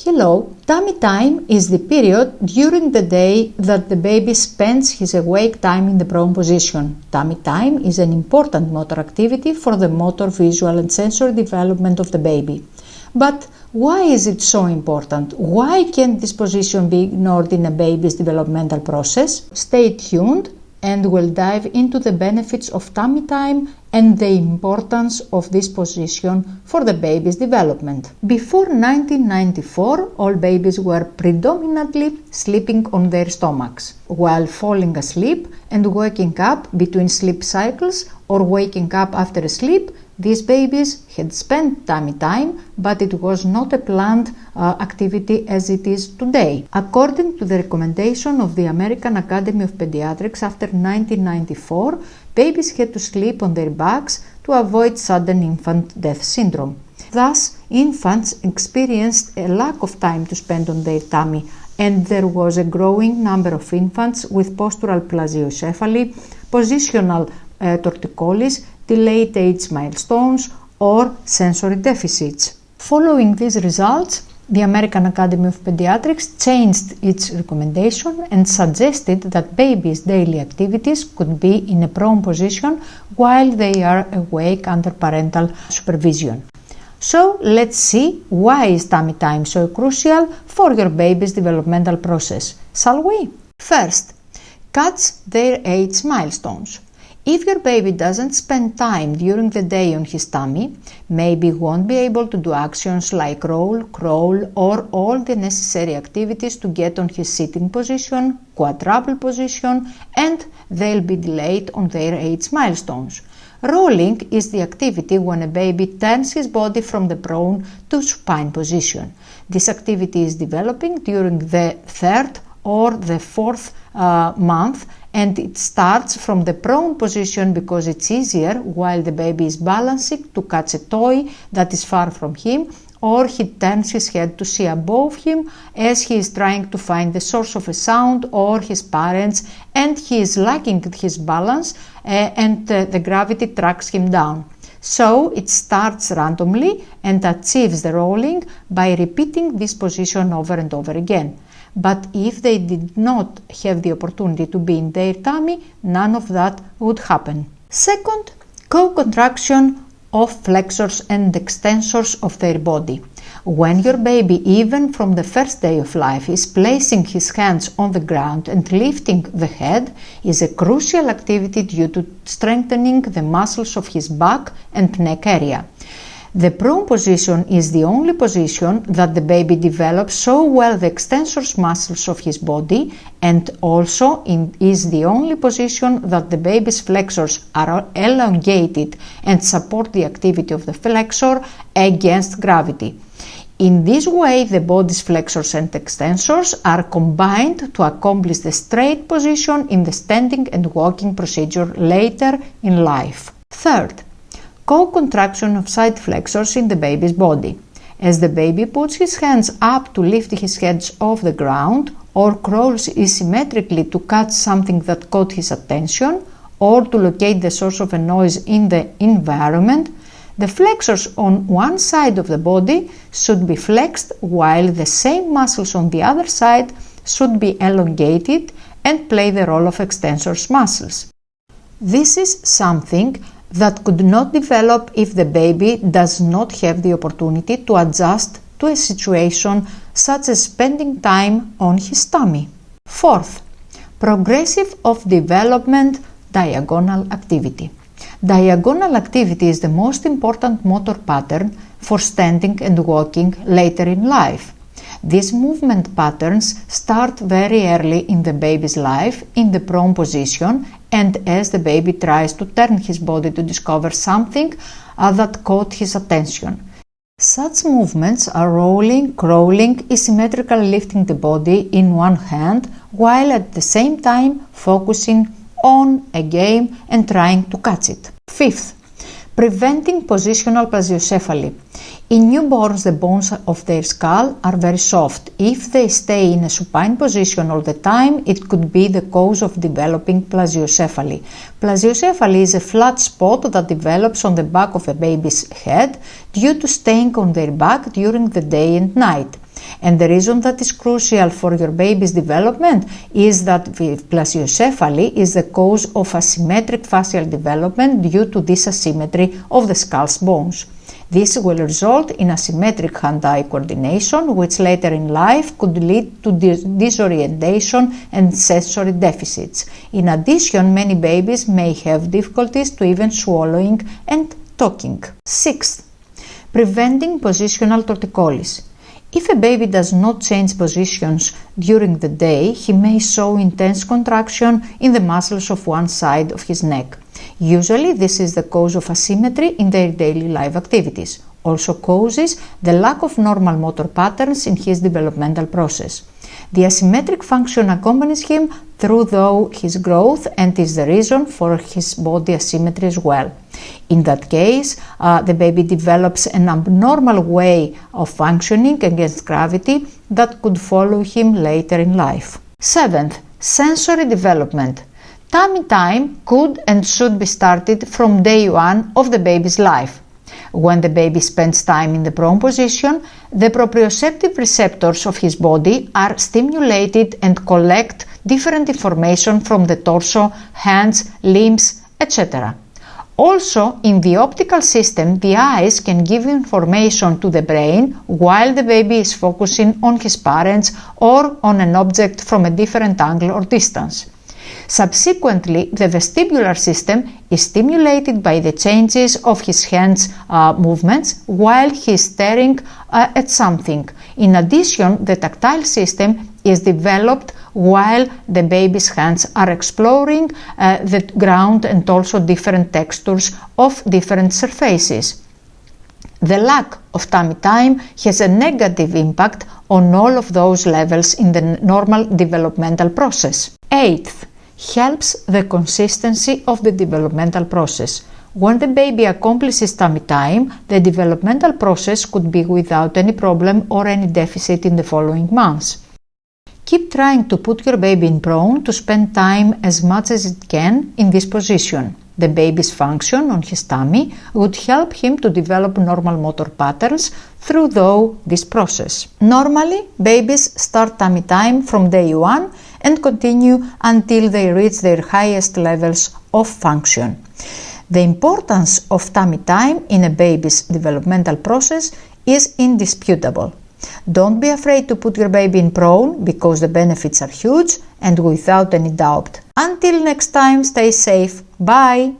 Hello, tummy time is the period during the day that the baby spends his awake time in the prone position. Tummy time is an important motor activity for the motor, visual and sensory development of the baby. But why is it so important? Why can't this position be ignored in a baby's developmental process? Stay tuned and we'll dive into the benefits of tummy time and the importance of this position for the baby's development. Before 1994, all babies were predominantly sleeping on their stomachs. While falling asleep and waking up between sleep cycles or waking up after sleep, these babies had spent tummy time, but it was not a planned activity as it is today. According to the recommendation of the American Academy of Pediatrics after 1994, babies had to sleep on their backs to avoid sudden infant death syndrome. Thus, infants experienced a lack of time to spend on their tummy, and there was a growing number of infants with postural plagiocephaly, positional torticollis, delayed age milestones, or sensory deficits. Following these results, the American Academy of Pediatrics changed its recommendation and suggested that babies' daily activities could be in a prone position while they are awake under parental supervision. So let's see why is tummy time so crucial for your baby's developmental process, shall we? First, catch their age milestones. If your baby doesn't spend time during the day on his tummy, maybe won't be able to do actions like roll, crawl, or all the necessary activities to get on his sitting position, quadruple position, and they'll be delayed on their age milestones. Rolling is the activity when a baby turns his body from the prone to supine position. This activity is developing during the third or the fourth month, and it starts from the prone position because it's easier while the baby is balancing to catch a toy that is far from him, or he turns his head to see above him as he is trying to find the source of a sound or his parents, and he is lacking his balance and the gravity tracks him down. So it starts randomly and achieves the rolling by repeating this position over and over again. But if they did not have the opportunity to be in their tummy, none of that would happen. Second, co-contraction of flexors and extensors of their body. When your baby, even from the first day of life, is placing his hands on the ground and lifting the head, is a crucial activity due to strengthening the muscles of his back and neck area. The prone position is the only position that the baby develops so well the extensors muscles of his body, and also is the only position that the baby's flexors are elongated and support the activity of the flexor against gravity. In this way, the body's flexors and extensors are combined to accomplish the straight position in the standing and walking procedure later in life. Third, co-contraction of side flexors in the baby's body. As the baby puts his hands up to lift his head off the ground, or crawls asymmetrically to catch something that caught his attention, or to locate the source of a noise in the environment, the flexors on one side of the body should be flexed while the same muscles on the other side should be elongated and play the role of extensors muscles. This is something that could not develop if the baby does not have the opportunity to adjust to a situation such as spending time on his tummy. Fourth, progressive of development diagonal activity. Diagonal activity is the most important motor pattern for standing and walking later in life. These movement patterns start very early in the baby's life in the prone position, and as the baby tries to turn his body to discover something that caught his attention. Such movements are rolling, crawling, asymmetrically lifting the body in one hand while at the same time focusing on a game and trying to catch it. Fifth, preventing positional plagiocephaly. In newborns, the bones of their skull are very soft. If they stay in a supine position all the time, it could be the cause of developing plagiocephaly. Plagiocephaly is a flat spot that develops on the back of a baby's head due to staying on their back during the day and night. And the reason that is crucial for your baby's development is that plasiocephaly is the cause of asymmetric facial development due to this asymmetry of the skull's bones. This will result in asymmetric hand-eye coordination, which later in life could lead to disorientation and sensory deficits. In addition, many babies may have difficulties to even swallowing and talking. Sixth, preventing positional torticollis. If a baby does not change positions during the day, he may show intense contraction in the muscles of one side of his neck. Usually, this is the cause of asymmetry in their daily life activities. Also causes the lack of normal motor patterns in his developmental process. The asymmetric function accompanies him throughout his growth and is the reason for his body asymmetry as well. In that case, the baby develops an abnormal way of functioning against gravity that could follow him later in life. Seventh, sensory development. Tummy time could and should be started from day one of the baby's life. When the baby spends time in the prone position, the proprioceptive receptors of his body are stimulated and collect different information from the torso, hands, limbs, etc. Also, in the optical system, the eyes can give information to the brain while the baby is focusing on his parents or on an object from a different angle or distance. Subsequently, the vestibular system is stimulated by the changes of his hands' movements while he is staring at something. In addition, the tactile system is developed while the baby's hands are exploring the ground and also different textures of different surfaces. The lack of tummy time has a negative impact on all of those levels in the normal developmental process. Eighth, helps the consistency of the developmental process. When the baby accomplishes tummy time, the developmental process could be without any problem or any deficit in the following months. Keep trying to put your baby in prone to spend time as much as it can in this position. The baby's function on his tummy would help him to develop normal motor patterns throughout this process. Normally, babies start tummy time from day one and continue until they reach their highest levels of function. The importance of tummy time in a baby's developmental process is indisputable. Don't be afraid to put your baby in prone because the benefits are huge and without any doubt. Until next time, stay safe. Bye!